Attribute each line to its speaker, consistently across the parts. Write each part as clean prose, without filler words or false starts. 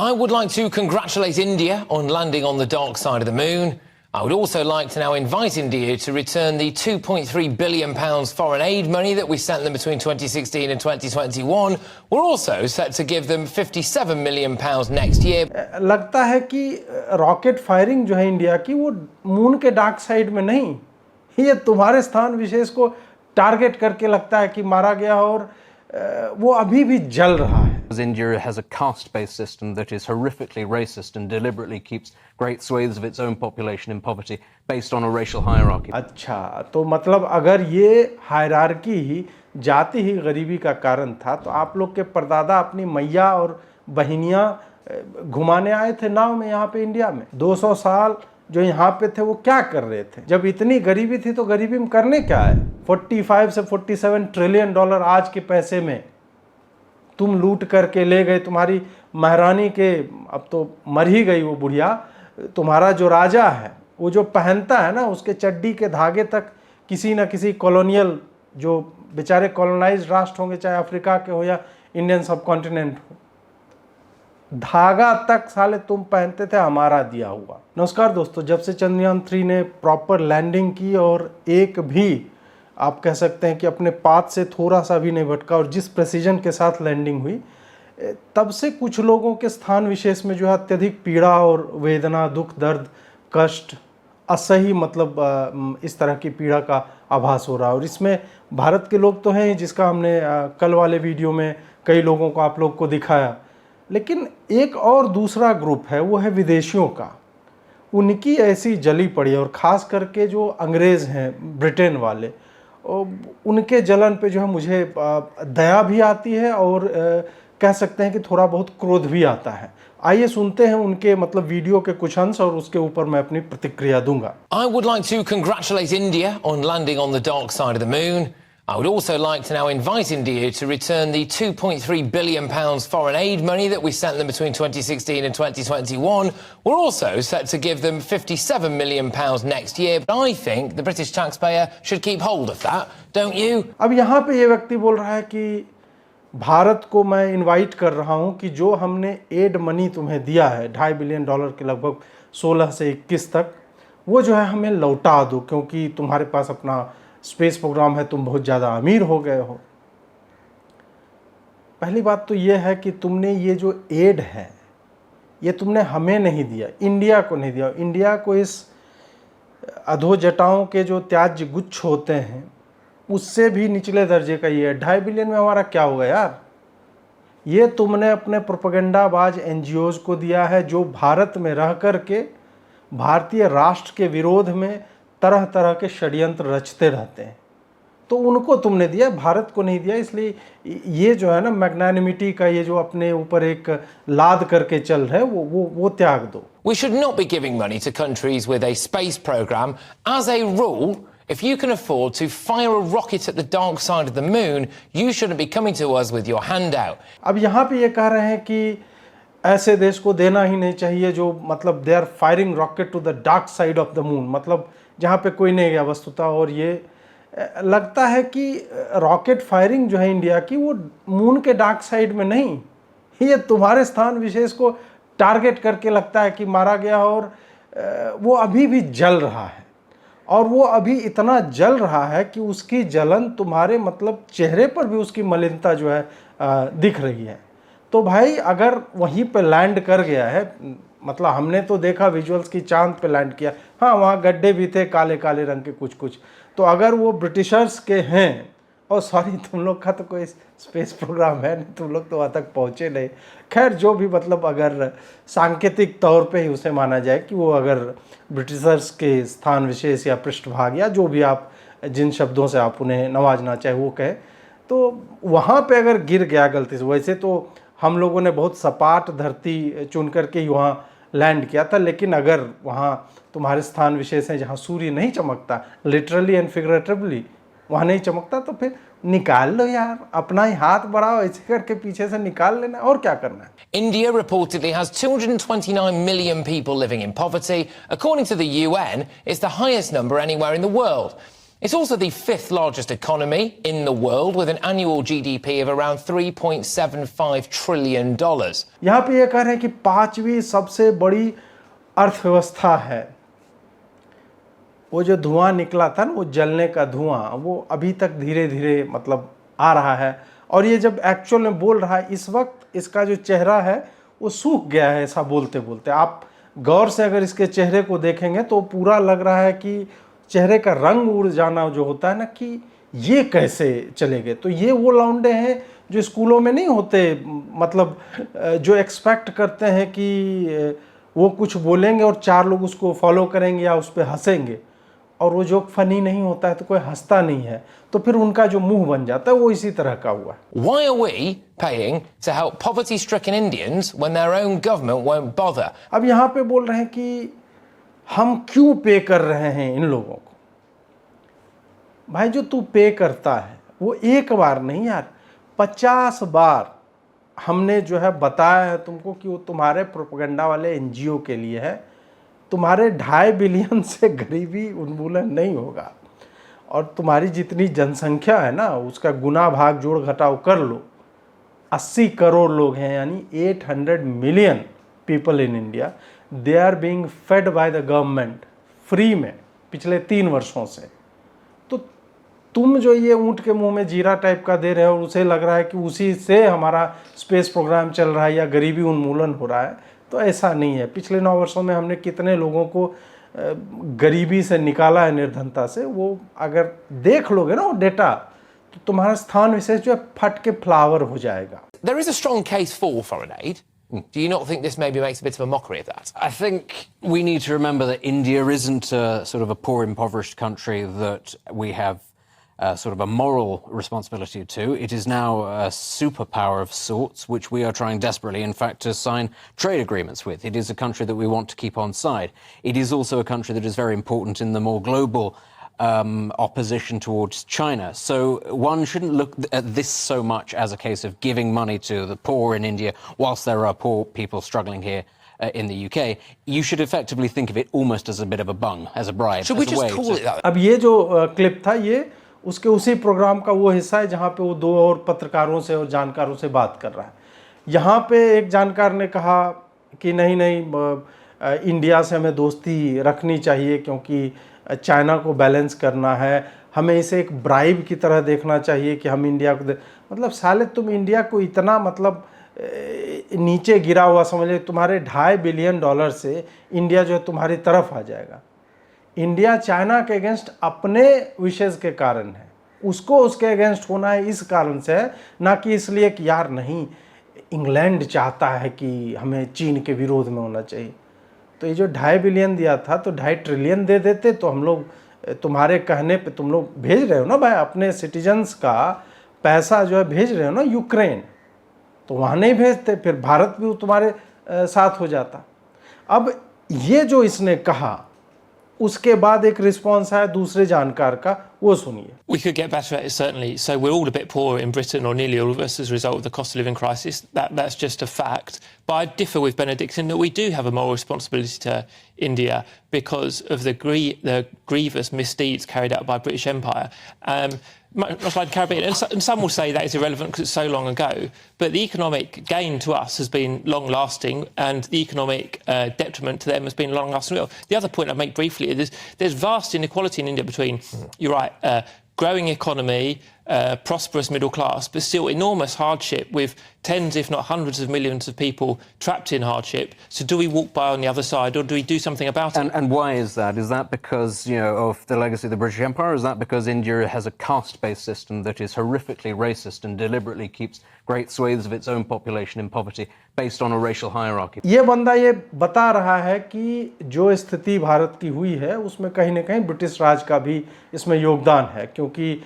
Speaker 1: I would like to congratulate India on landing on the dark side of the moon. I would also like to now invite India to return the £2.3 billion foreign aid money that we sent them between 2016 and 2021. We're also set to give them £57 million next year.
Speaker 2: लगता है कि rocket firing जो है India की वो moon के dark side में नहीं, ये तुम्हारे स्थान विशेष को टारगेट करके लगता है कि मारा गया और वो अभी भी जल रहा है.
Speaker 3: India has a caste-based system that is horrifically racist and deliberately keeps great swathes of its own population in poverty based on a racial hierarchy.
Speaker 2: अच्छा, तो मतलब अगर ये हायरार्की ही जाति ही गरीबी का कारण था तो आप लोग के परदादा अपनी मैया और बहनियां घुमाने आए थे नाव में यहाँ पे इंडिया में. 200 साल जो यहाँ पे थे वो क्या कर रहे थे? जब इतनी गरीबी थी तो गरीबी में करने क्या है? 45 से 47 ट्रिलियन डॉलर आज के पैसे में तुम लूट करके ले गए. तुम्हारी महारानी के, अब तो मर ही गई वो बुढ़िया, तुम्हारा जो राजा है वो जो पहनता है ना उसके चड्डी के धागे तक किसी ना किसी कॉलोनियल जो बेचारे कॉलोनाइज्ड राष्ट्र होंगे, चाहे अफ्रीका के हो या इंडियन सब कॉन्टिनेंट हो, धागा तक साले तुम पहनते थे हमारा दिया हुआ. नमस्कार दोस्तों, जब से चंद्रयान 3 ने प्रॉपर लैंडिंग की और एक भी आप कह सकते हैं कि अपने पाथ से थोड़ा सा भी नहीं भटका और जिस प्रेसिजन के साथ लैंडिंग हुई, तब से कुछ लोगों के स्थान विशेष में जो है अत्यधिक पीड़ा और वेदना, दुख, दर्द, कष्ट, असही मतलब इस तरह की पीड़ा का आभास हो रहा है. और इसमें भारत के लोग तो हैं जिसका हमने कल वाले वीडियो में कई लोगों को आप लोग को दिखाया, लेकिन एक और दूसरा ग्रुप है, वो है विदेशियों का. उनकी ऐसी जली पड़ी है और ख़ास करके जो अंग्रेज़ हैं, ब्रिटेन वाले, उनके जलन पे जो है मुझे दया भी आती है और कह सकते हैं कि थोड़ा बहुत क्रोध भी आता है. आइए सुनते हैं उनके मतलब वीडियो के कुछ अंश और उसके ऊपर मैं अपनी प्रतिक्रिया दूंगा.
Speaker 1: I would like to congratulate India on landing on the dark side of the moon. I would also like to now invite India to return the £2.3 billion foreign aid money that we sent them between 2016 and 2021. We're also set to give them £57 million next year. But I think the British taxpayer should keep hold of that, don't you?
Speaker 2: अब यहाँ पे ये व्यक्ति बोल रहा है कि भारत को मैं इनवाइट कर रहा हूँ कि जो हमने एड मनी तुम्हें दिया है $2.5 बिलियन के लगभग 16 से 21 तक, वो जो है हमें लौटा दो क्योंकि तुम्हारे पास अपना स्पेस प्रोग्राम है, तुम बहुत ज़्यादा अमीर हो गए हो. पहली बात तो ये है कि तुमने ये जो एड है ये तुमने हमें नहीं दिया, इंडिया को नहीं दिया. इंडिया को इस अधोजटाओं के जो त्याज्य गुच्छ होते हैं उससे भी निचले दर्जे का ये 2.5 बिलियन में हमारा क्या होगा यार? ये तुमने अपने प्रोपेगेंडाबाज एनजीओज को दिया है जो भारत में रह कर के भारतीय राष्ट्र के विरोध में तरह तरह के षड्यंत्र रचते रहते हैं. तो उनको तुमने दिया, भारत को नहीं दिया. इसलिए ये जो है ना मैग्नानिमिटी का ये जो अपने ऊपर एक लाद करके चल रहे वो त्याग दो.
Speaker 1: We should not be giving money to countries with a space program. As a rule, if you can afford to fire a rocket at the dark side of the moon, you shouldn't be coming to us with your hand out.
Speaker 2: अब यहाँ पे ये कह रहे हैं कि ऐसे देश को देना ही नहीं चाहिए जो मतलब they are firing rocket to the dark side of the moon, मतलब जहाँ पे कोई नहीं गया वस्तुतः. और ये लगता है कि रॉकेट फायरिंग जो है इंडिया की वो मून के डार्क साइड में नहीं, ये तुम्हारे स्थान विशेष को टारगेट करके लगता है कि मारा गया और वो अभी भी जल रहा है. और वो अभी इतना जल रहा है कि उसकी जलन तुम्हारे मतलब चेहरे पर भी उसकी मलिनता जो है दिख रही है. तो भाई अगर वहीं पे लैंड कर गया है, मतलब हमने तो देखा विजुअल्स की चांद पे लैंड किया, हाँ वहाँ गड्ढे भी थे काले काले रंग के कुछ कुछ, तो अगर वो ब्रिटिशर्स के हैं, और सॉरी तुम लोग का तो कोई स्पेस प्रोग्राम है नहीं, तुम लोग तो वहाँ तक पहुँचे नहीं. खैर जो भी मतलब अगर सांकेतिक तौर पे ही उसे माना जाए कि वो अगर ब्रिटिशर्स के स्थान विशेष या पृष्ठभाग या जो भी आप जिन शब्दों से आप उन्हें नवाजना चाहे वो कहें, तो वहाँ पे अगर गिर गया गलती से, वैसे तो हम लोगों ने बहुत सपाट धरती चुन करके ही वहाँ लैंड किया था, लेकिन अगर वहाँ तुम्हारे स्थान विशेष हैं जहाँ सूर्य नहीं चमकता, लिटरली एंड फिगरेटिवली वहाँ नहीं चमकता, तो फिर निकाल लो यार, अपना ही हाथ बढ़ाओ, ऐसे करके पीछे से निकाल लेना, और क्या करना है.
Speaker 1: India reportedly has 229 million people living in poverty. According to the UN, it's the highest number anywhere in the world. It's also the fifth largest economy in the world with an annual GDP of around $3.75 trillion.
Speaker 2: यहाँ पे ये कह रहे हैं कि पांचवी सबसे बड़ी अर्थव्यवस्था है। वो जो धुआं निकला था ना, वो जलने का धुआं, वो अभी तक धीरे धीरे मतलब आ रहा है। और ये जब एक्चुअल में बोल रहा है, इस वक्त इसका जो चेहरा है वो सूख गया है ऐसा बोलते बोलते। आप गौर से अगर इसके चेहरे को देखेंगे तो पूरा लग रहा है कि चेहरे का रंग उड़ जाना जो होता है ना, कि ये कैसे चले गए। तो ये वो लौंडे हैं जो स्कूलों में नहीं होते, मतलब जो एक्सपेक्ट करते हैं कि वो कुछ बोलेंगे और चार लोग उसको फॉलो करेंगे या उस पर हंसेंगे, और वो जोक फनी नहीं होता है तो कोई हंसता नहीं है, तो फिर उनका जो मुंह बन जाता है वो इसी तरह का हुआ।
Speaker 1: Why are we paying to help poverty-stricken Indians when their own government won't bother?
Speaker 2: अब यहाँ पे बोल रहे हैं कि हम क्यों पे कर रहे हैं इन लोगों को। भाई जो तू पे करता है वो एक बार नहीं यार, 50 बार हमने जो है बताया है तुमको कि वो तुम्हारे प्रोपेगेंडा वाले एनजीओ के लिए है। तुम्हारे 2.5 बिलियन से गरीबी उन्मूलन नहीं होगा, और तुम्हारी जितनी जनसंख्या है ना उसका गुना भाग जोड़ घटाव कर लो, 80 करोड़ लोग हैं, यानी 800 million people in India, they are being fed by the government free में पिछले 3 वर्षों से। तो तुम जो ये ऊँट के मुंह में जीरा टाइप का दे रहे हो और उसे लग रहा है कि उसी से हमारा स्पेस प्रोग्राम चल रहा है या गरीबी उन्मूलन हो रहा है, तो ऐसा नहीं है। पिछले 9 वर्षों में हमने कितने लोगों को गरीबी से निकाला है, निर्धनता से। वो अगर देख लोगे ना वो डेटा, तो तुम्हारा स्थान विशेष जो है फट के फ्लावर हो जाएगा।
Speaker 1: There is a strong case for foreign aid. Do you not think this maybe makes a bit of a mockery of that?
Speaker 3: I think we need to remember that India isn't a sort of a poor, impoverished country that we have sort of a moral responsibility to. It is now a superpower of sorts, which we are trying desperately, in fact, to sign trade agreements with. It is a country that we want to keep on side. It is also a country that is very important in the more global opposition towards China. So one shouldn't look at this so much as a case of giving money to the poor in India whilst there are poor people struggling here in the UK. You should effectively think of it almost as a bit of a bung, as a bribe.
Speaker 1: Should we just call it that?
Speaker 2: अब ये जो clip था ये उसके उसी programme का वो हिस्सा है जहाँ पे वो 2 और पत्रकारों से और जानकारों से बात कर रहा है। यहाँ पे एक जानकार ने कहा कि नहीं इंडिया से हमें दोस्ती रखनी चाहिए क्योंकि चाइना को बैलेंस करना है, हमें इसे एक ब्राइब की तरह देखना चाहिए कि हम इंडिया को मतलब साले तुम इंडिया को इतना मतलब नीचे गिरा हुआ समझे, तुम्हारे $2.5 बिलियन से इंडिया जो है तुम्हारी तरफ आ जाएगा। इंडिया चाइना के अगेंस्ट अपने विशेष के कारण है, उसको उसके अगेंस्ट होना है इस कारण से है, ना कि इसलिए कि यार नहीं इंग्लैंड चाहता है कि हमें चीन के विरोध में होना चाहिए। तो ये जो 2.5 बिलियन दिया था तो 2.5 ट्रिलियन दे देते, तो हम लोग तुम्हारे कहने पे तुम लोग भेज रहे हो ना भाई अपने सिटीजन्स का पैसा जो है भेज रहे हो ना यूक्रेन, तो वहाँ नहीं भेजते, फिर भारत भी तुम्हारे साथ हो जाता। अब ये जो इसने कहा उसके बाद एक रिस्पॉन्स आया दूसरे जानकार का, वो सुनिए।
Speaker 4: We could get better at it, certainly. So we're all a bit poorer in Britain, or nearly all of us, as a result of the cost of living crisis. That's just a fact. But I differ with Benedict in that we do have a moral responsibility to India because of the grievous misdeeds carried out by British Empire. Much like the Caribbean. And some will say that is irrelevant because it's so long ago. But the economic gain to us has been long-lasting, and the economic detriment to them has been long-lasting. The other point I'd make briefly is there's vast inequality in India between, you're right, growing economy, prosperous middle class, but still enormous hardship with tens, if not hundreds of millions of people trapped in hardship. So do we walk by on the other side, or do we do something about it?
Speaker 3: And why is that? Is that because, of the legacy of the British Empire, or is that because India has a caste-based system that is horrifically racist and deliberately keeps great swathes of its own population in poverty based on a racial hierarchy?
Speaker 2: ये बंदा ये बता रहा है कि जो स्थिति भारत की हुई है उसमें कहीं ना कहीं ब्रिटिश राज का भी इसमें योगदान है, क्योंकि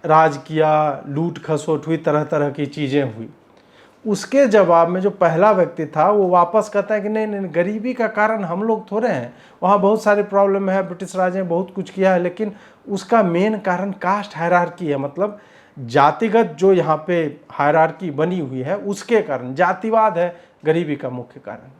Speaker 2: राज किया, लूट खसोट हुई, तरह तरह की चीज़ें हुई। उसके जवाब में जो पहला व्यक्ति था वो वापस कहता है कि नहीं नहीं, गरीबी का कारण हम लोग थोड़े हैं, वहाँ बहुत सारे प्रॉब्लम है, ब्रिटिश राज ने बहुत कुछ किया है, लेकिन उसका मेन कारण कास्ट हायरार्की है, मतलब जातिगत जो यहाँ पे हायरार्की बनी हुई है उसके कारण, जातिवाद है गरीबी का मुख्य कारण।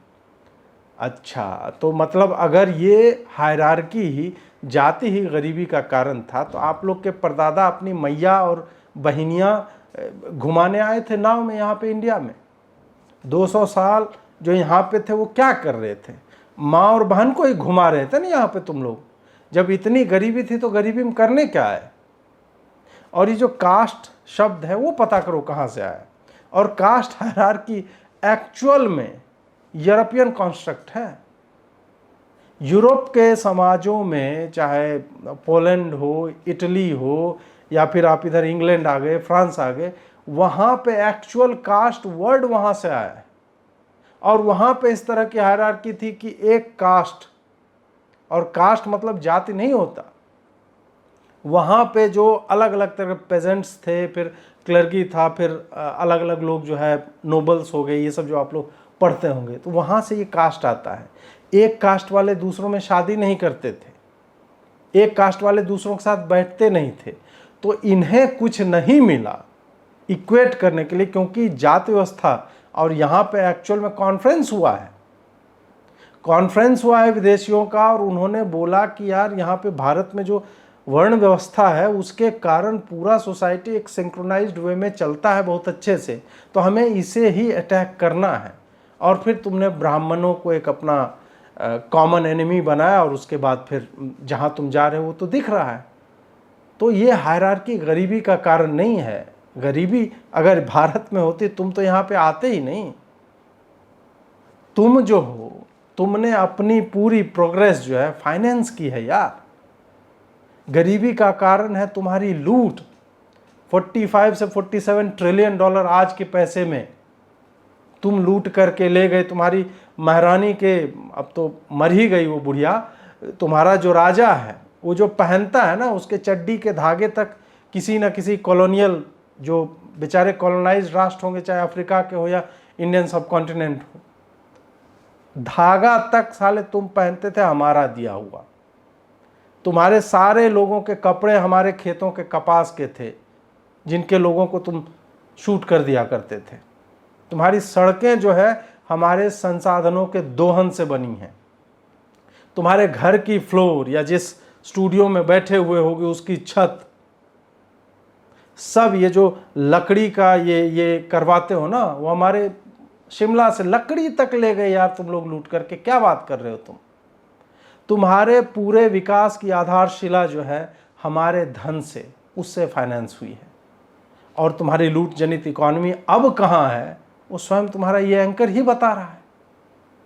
Speaker 2: अच्छा, तो मतलब अगर ये हायरार्की ही, जाति ही गरीबी का कारण था, तो आप लोग के परदादा अपनी मैया और बहनियां घुमाने आए थे नाव में यहाँ पे इंडिया में। 200 साल जो यहाँ पे थे वो क्या कर रहे थे? माँ और बहन को ही घुमा रहे थे ना यहाँ पे तुम लोग। जब इतनी गरीबी थी तो गरीबी में करने क्या है? और ये जो कास्ट शब्द है वो पता करो कहाँ से आया। और कास्ट हायरार्की एक्चुअल में यूरोपियन कॉन्स्ट्रक्ट है। यूरोप के समाजों में, चाहे पोलैंड हो, इटली हो, या फिर आप इधर इंग्लैंड आ गए, फ्रांस आ गए, वहाँ पे एक्चुअल कास्ट वर्ड वहाँ से आया है। और वहाँ पे इस तरह की हायरार्की थी कि एक कास्ट, और कास्ट मतलब जाति नहीं होता। वहाँ पे जो अलग अलग तरह के पेजेंट्स थे, फिर क्लर्की था, फिर अलग अलग लोग जो है नोबल्स हो गए, ये सब जो आप लोग पढ़ते होंगे, तो वहाँ से ये कास्ट आता है। एक कास्ट वाले दूसरों में शादी नहीं करते थे, एक कास्ट वाले दूसरों के साथ बैठते नहीं थे। तो इन्हें कुछ नहीं मिला इक्वेट करने के लिए, क्योंकि जाति व्यवस्था, और यहाँ पे एक्चुअल में कॉन्फ्रेंस हुआ है विदेशियों का, और उन्होंने बोला कि यार यहाँ पे भारत में जो वर्ण व्यवस्था है उसके कारण पूरा सोसाइटी एक सिंक्रोनाइज्ड वे में चलता है बहुत अच्छे से, तो हमें इसे ही अटैक करना है। और फिर तुमने ब्राह्मणों को एक अपना कॉमन एनिमी बनाया, और उसके बाद फिर जहाँ तुम जा रहे हो वो तो दिख रहा है। तो ये हायरार्की गरीबी का कारण नहीं है। गरीबी अगर भारत में होती, तुम तो यहाँ पे आते ही नहीं। तुम जो हो, तुमने अपनी पूरी प्रोग्रेस जो है फाइनेंस की है यार। गरीबी का कारण है तुम्हारी लूट। 45 से 47 ट्रिलियन डॉलर आज के पैसे में तुम लूट करके ले गए। तुम्हारी महारानी के, अब तो मर ही गई वो बुढ़िया, तुम्हारा जो राजा है वो जो पहनता है ना, उसके चड्डी के धागे तक किसी न किसी कॉलोनियल, जो बेचारे कॉलोनाइज्ड राष्ट्र होंगे, चाहे अफ्रीका के हो या इंडियन सब कॉन्टिनेंट हो, धागा तक साले तुम पहनते थे हमारा दिया हुआ। तुम्हारे सारे लोगों के कपड़े हमारे खेतों के कपास के थे, जिनके लोगों को तुम शूट कर दिया करते थे। तुम्हारी सड़कें जो है हमारे संसाधनों के दोहन से बनी हैं। तुम्हारे घर की फ्लोर या जिस स्टूडियो में बैठे हुए होगे उसकी छत, सब ये जो लकड़ी का ये करवाते हो ना, वो हमारे शिमला से लकड़ी तक ले गए यार तुम लोग लूट करके। क्या बात कर रहे हो तुम? तुम्हारे पूरे विकास की आधारशिला जो है हमारे धन से, उससे फाइनेंस हुई है। और तुम्हारी लूट जनित इकोनॉमी अब कहाँ है, वो स्वयं तुम्हारा ये एंकर ही बता रहा है।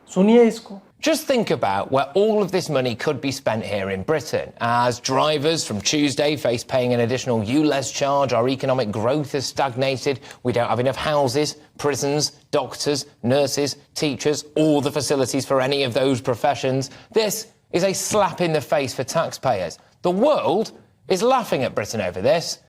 Speaker 2: सुनिए इसको।
Speaker 1: Just think about where all of this money could be spent here in Britain. As drivers from Tuesday face paying an additional ULEZ charge, our economic growth has stagnated. We don't have enough houses, prisons, doctors, nurses, teachers, or the facilities for any of those professions. This is a slap in the face for taxpayers. The world is laughing at Britain over this.